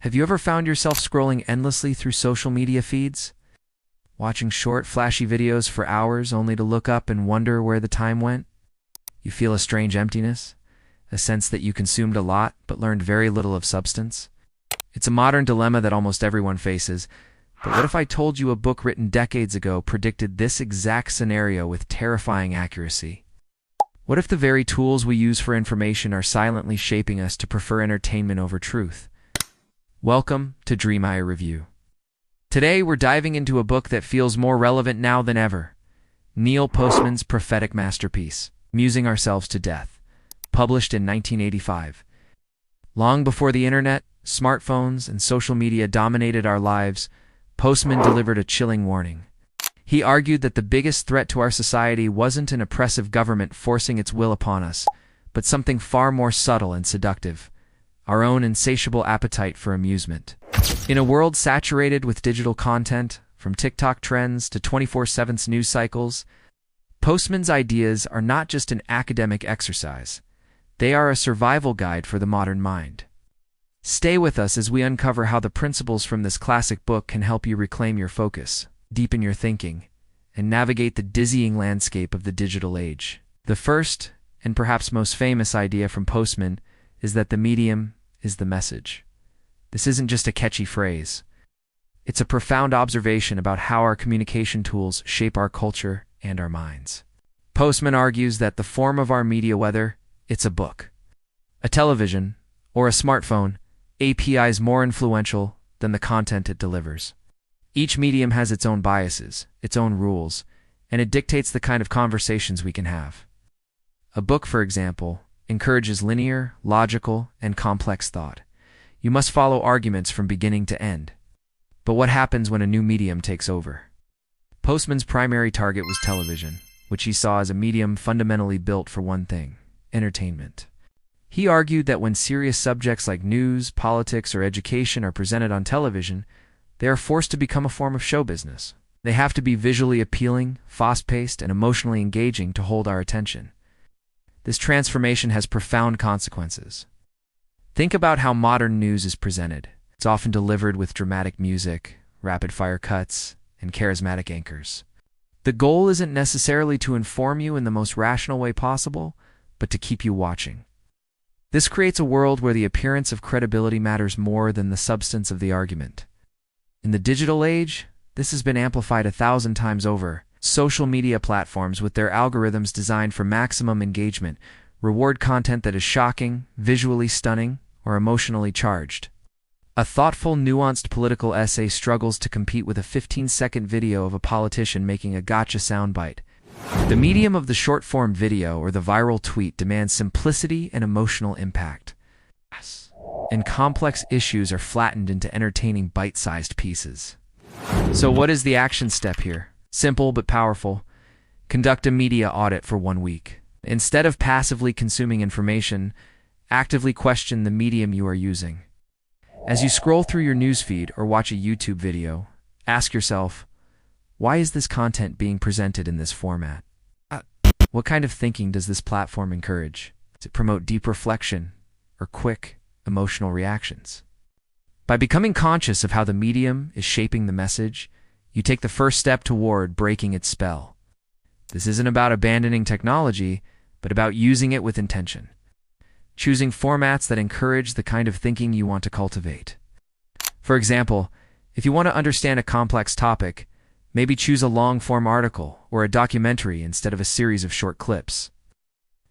Have you ever found yourself scrolling endlessly through social media feeds? Watching short, flashy videos for hours only to look up and wonder where the time went? You feel a strange emptiness, a sense that you consumed a lot but learned very little of substance? It's a modern dilemma that almost everyone faces, but what if I told you a book written decades ago predicted this exact scenario with terrifying accuracy? What if the very tools we use for information are silently shaping us to prefer entertainment over truth? Welcome to DreamAIReview. Today we're diving into a book that feels more relevant now than ever. Neil Postman's prophetic masterpiece, Musing Ourselves to Death, published in 1985. Long before the internet, smartphones, and social media dominated our lives, Postman delivered a chilling warning. He argued that the biggest threat to our society wasn't an oppressive government forcing its will upon us, but something far more subtle and seductive: our own insatiable appetite for amusement. In a world saturated with digital content, from TikTok trends to 24/7 news cycles, Postman's ideas are not just an academic exercise. They are a survival guide for the modern mind. Stay with us as we uncover how the principles from this classic book can help you reclaim your focus, deepen your thinking, and navigate the dizzying landscape of the digital age. The first, and perhaps most famous idea from Postman, is that the medium is the message. This isn't just a catchy phrase. It's a profound observation about how our communication tools shape our culture and our minds. Postman argues that the form of our media, whether it's a book, a television, or a smartphone, API is more influential than the content it delivers. Each medium has its own biases, its own rules, and it dictates the kind of conversations we can have. A book, for example, encourages linear, logical, and complex thought. You must follow arguments from beginning to end. But what happens when a new medium takes over? Postman's primary target was television, which he saw as a medium fundamentally built for one thing: entertainment. He argued that when serious subjects like news, politics, or education are presented on television, they are forced to become a form of show business. They have to be visually appealing, fast-paced, and emotionally engaging to hold our attention. This transformation has profound consequences. Think about how modern news is presented. It's often delivered with dramatic music, rapid-fire cuts, and charismatic anchors. The goal isn't necessarily to inform you in the most rational way possible, but to keep you watching. This creates a world where the appearance of credibility matters more than the substance of the argument. In the digital age, this has been amplified 1,000 times over. Social media platforms, with their algorithms designed for maximum engagement, reward content that is shocking, visually stunning, or emotionally charged. A thoughtful, nuanced political essay struggles to compete with a 15-second video of a politician making a gotcha soundbite. The medium of the short-form video or the viral tweet demands simplicity and emotional impact. And complex issues are flattened into entertaining bite-sized pieces. So what is the action step here? Simple but powerful. Conduct a media audit for 1 week. Instead of passively consuming information, actively question the medium you are using. As you scroll through your newsfeed or watch a YouTube video, ask yourself, why is this content being presented in this format? What kind of thinking does this platform encourage? Does it promote deep reflection or quick, emotional reactions? By becoming conscious of how the medium is shaping the message, you take the first step toward breaking its spell. This isn't about abandoning technology, but about using it with intention. Choosing formats that encourage the kind of thinking you want to cultivate. For example, if you want to understand a complex topic, maybe choose a long-form article or a documentary instead of a series of short clips.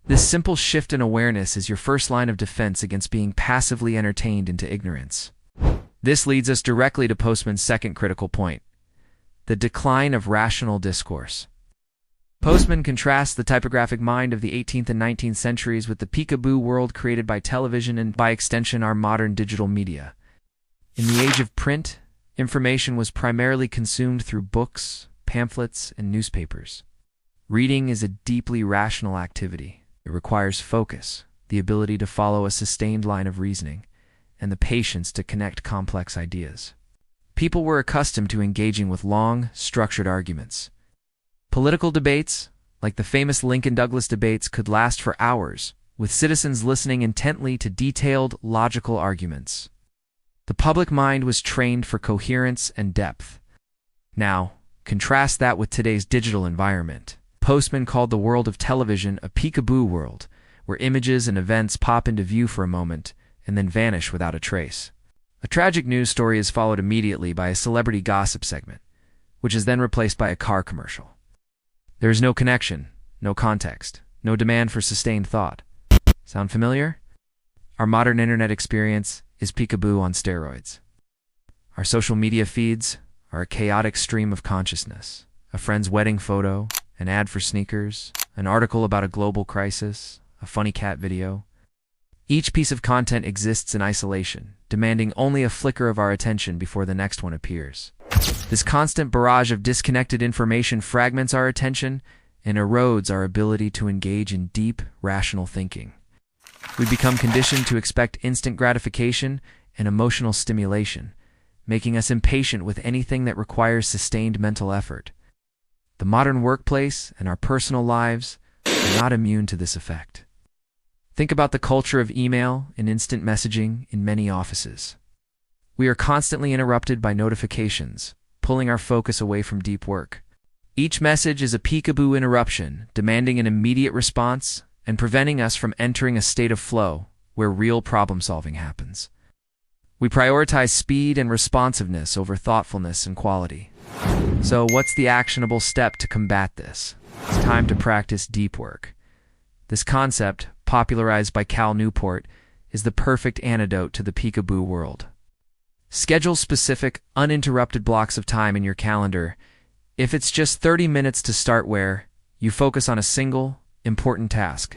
This simple shift in awareness is your first line of defense against being passively entertained into ignorance. This leads us directly to Postman's second critical point: the decline of rational discourse. Postman contrasts the typographic mind of the 18th and 19th centuries with the peekaboo world created by television and, by extension, our modern digital media. In the age of print, information was primarily consumed through books, pamphlets, and newspapers. Reading is a deeply rational activity. It requires focus, the ability to follow a sustained line of reasoning, and the patience to connect complex ideas. People were accustomed to engaging with long, structured arguments. Political debates, like the famous Lincoln-Douglas debates, could last for hours, with citizens listening intently to detailed, logical arguments. The public mind was trained for coherence and depth. Now, contrast that with today's digital environment. Postman called the world of television a peekaboo world, where images and events pop into view for a moment and then vanish without a trace. A tragic news story is followed immediately by a celebrity gossip segment, which is then replaced by a car commercial. There is no connection, no context, no demand for sustained thought. Sound familiar? Our modern internet experience is peekaboo on steroids. Our social media feeds are a chaotic stream of consciousness. A friend's wedding photo, an ad for sneakers, an article about a global crisis, a funny cat video. Each piece of content exists in isolation, demanding only a flicker of our attention before the next one appears. This constant barrage of disconnected information fragments our attention and erodes our ability to engage in deep, rational thinking. We become conditioned to expect instant gratification and emotional stimulation, making us impatient with anything that requires sustained mental effort. The modern workplace and our personal lives are not immune to this effect. Think about the culture of email and instant messaging in many offices. We are constantly interrupted by notifications, pulling our focus away from deep work. Each message is a peekaboo interruption, demanding an immediate response and preventing us from entering a state of flow where real problem-solving happens. We prioritize speed and responsiveness over thoughtfulness and quality. So, what's the actionable step to combat this? It's time to practice deep work. This concept, popularized by Cal Newport, is the perfect antidote to the peekaboo world. Schedule specific, uninterrupted blocks of time in your calendar. If it's just 30 minutes to start where you focus on a single, important task.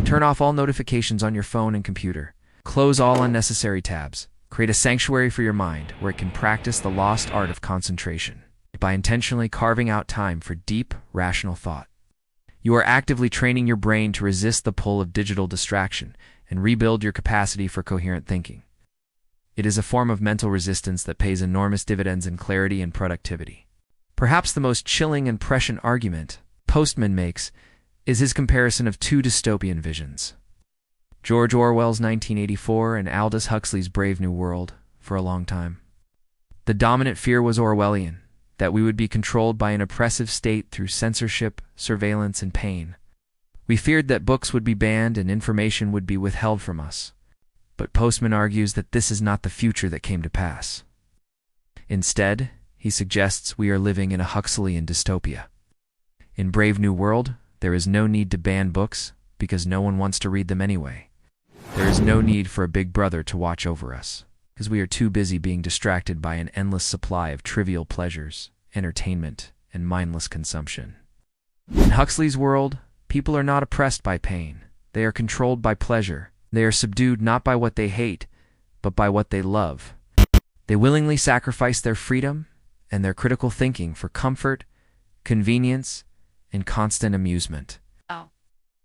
Turn off all notifications on your phone and computer. Close all unnecessary tabs. Create a sanctuary for your mind where it can practice the lost art of concentration by intentionally carving out time for deep, rational thought. You are actively training your brain to resist the pull of digital distraction and rebuild your capacity for coherent thinking. It is a form of mental resistance that pays enormous dividends in clarity and productivity. Perhaps the most chilling and prescient argument Postman makes is his comparison of two dystopian visions: George Orwell's 1984 and Aldous Huxley's Brave New World. For a long time, the dominant fear was Orwellian, that we would be controlled by an oppressive state through censorship, surveillance, and pain. We feared that books would be banned and information would be withheld from us. But Postman argues that this is not the future that came to pass. Instead, he suggests we are living in a Huxleyan dystopia. In Brave New World, there is no need to ban books because no one wants to read them anyway. There is no need for a big brother to watch over us, because we are too busy being distracted by an endless supply of trivial pleasures, entertainment, and mindless consumption. In Huxley's world, people are not oppressed by pain. They are controlled by pleasure. They are subdued not by what they hate, but by what they love. They willingly sacrifice their freedom and their critical thinking for comfort, convenience, and constant amusement. Oh.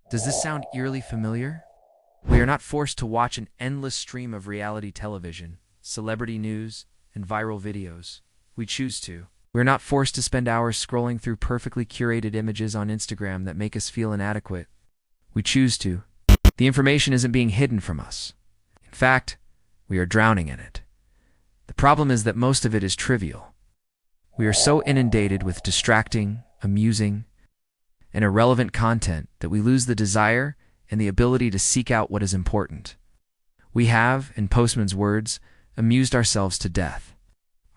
Does this sound eerily familiar? We are not forced to watch an endless stream of reality television, celebrity news, and viral videos. We choose to. We are not forced to spend hours scrolling through perfectly curated images on Instagram that make us feel inadequate. We choose to. The information isn't being hidden from us. In fact, we are drowning in it. The problem is that most of it is trivial. We are so inundated with distracting, amusing, and irrelevant content that we lose the desire and the ability to seek out what is important. We have, in Postman's words, amused ourselves to death.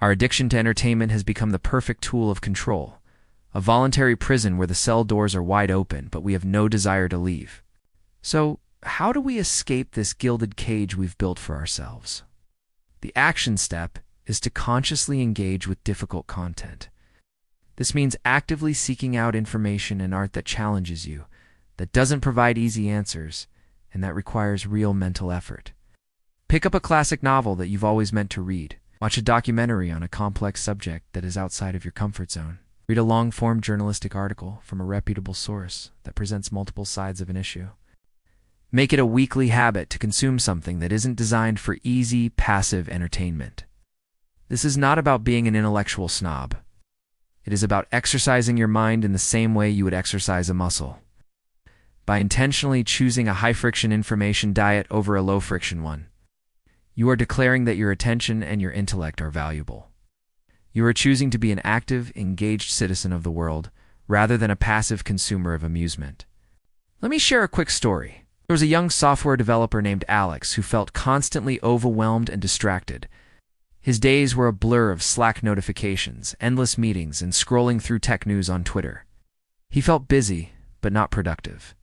Our addiction to entertainment has become the perfect tool of control, a voluntary prison where the cell doors are wide open, but we have no desire to leave. So, how do we escape this gilded cage we've built for ourselves? The action step is to consciously engage with difficult content. This means actively seeking out information and art that challenges you, that doesn't provide easy answers, and that requires real mental effort. Pick up a classic novel that you've always meant to read. Watch a documentary on a complex subject that is outside of your comfort zone. Read a long-form journalistic article from a reputable source that presents multiple sides of an issue. Make it a weekly habit to consume something that isn't designed for easy, passive entertainment. This is not about being an intellectual snob. It is about exercising your mind in the same way you would exercise a muscle. By intentionally choosing a high-friction information diet over a low-friction one, You are declaring that your attention and your intellect are valuable. You are choosing to be an active, engaged citizen of the world, rather than a passive consumer of amusement. Let me share a quick story. There was a young software developer named Alex who felt constantly overwhelmed and distracted. His days were a blur of Slack notifications, endless meetings, and scrolling through tech news on Twitter. He felt busy, but not productive.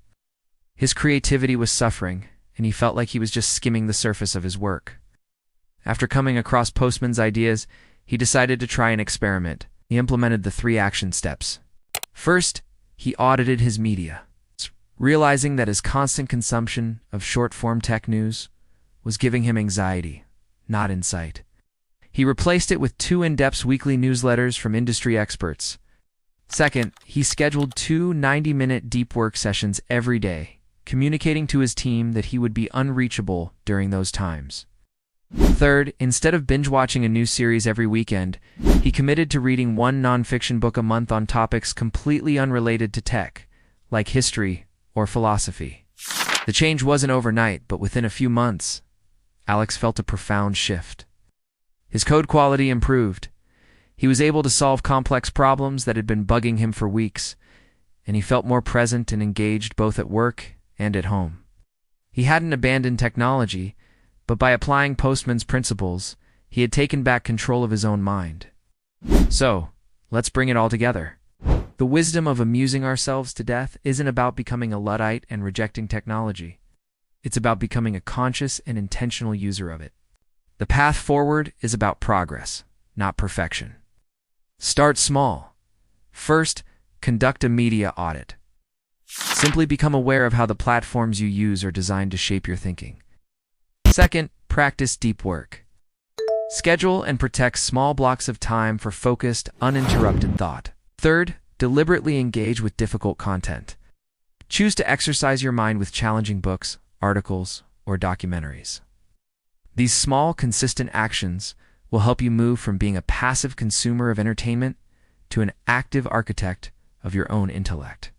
His creativity was suffering, and he felt like he was just skimming the surface of his work. After coming across Postman's ideas, he decided to try an experiment. He implemented the 3 action steps. First, he audited his media, realizing that his constant consumption of short-form tech news was giving him anxiety, not insight. He replaced it with 2 in-depth weekly newsletters from industry experts. Second, he scheduled 2 90-minute deep work sessions every day, communicating to his team that he would be unreachable during those times. Third, instead of binge-watching a new series every weekend, he committed to reading 1 nonfiction book a month on topics completely unrelated to tech, like history or philosophy. The change wasn't overnight, but within a few months, Alex felt a profound shift. His code quality improved. He was able to solve complex problems that had been bugging him for weeks, and he felt more present and engaged both at work and at home. He hadn't abandoned technology, but by applying Postman's principles, he had taken back control of his own mind. So, let's bring it all together. The wisdom of amusing ourselves to death isn't about becoming a Luddite and rejecting technology. It's about becoming a conscious and intentional user of it. The path forward is about progress, not perfection. Start small. First, conduct a media audit. Simply become aware of how the platforms you use are designed to shape your thinking. Second, practice deep work. Schedule and protect small blocks of time for focused, uninterrupted thought. Third, deliberately engage with difficult content. Choose to exercise your mind with challenging books, articles, or documentaries. These small, consistent actions will help you move from being a passive consumer of entertainment to an active architect of your own intellect.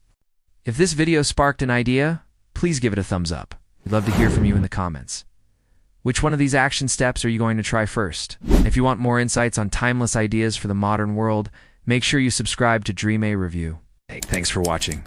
If this video sparked an idea, please give it a thumbs up. We'd love to hear from you in the comments. Which one of these action steps are you going to try first? If you want more insights on timeless ideas for the modern world, make sure you subscribe to DreamAIReview. Thanks for watching.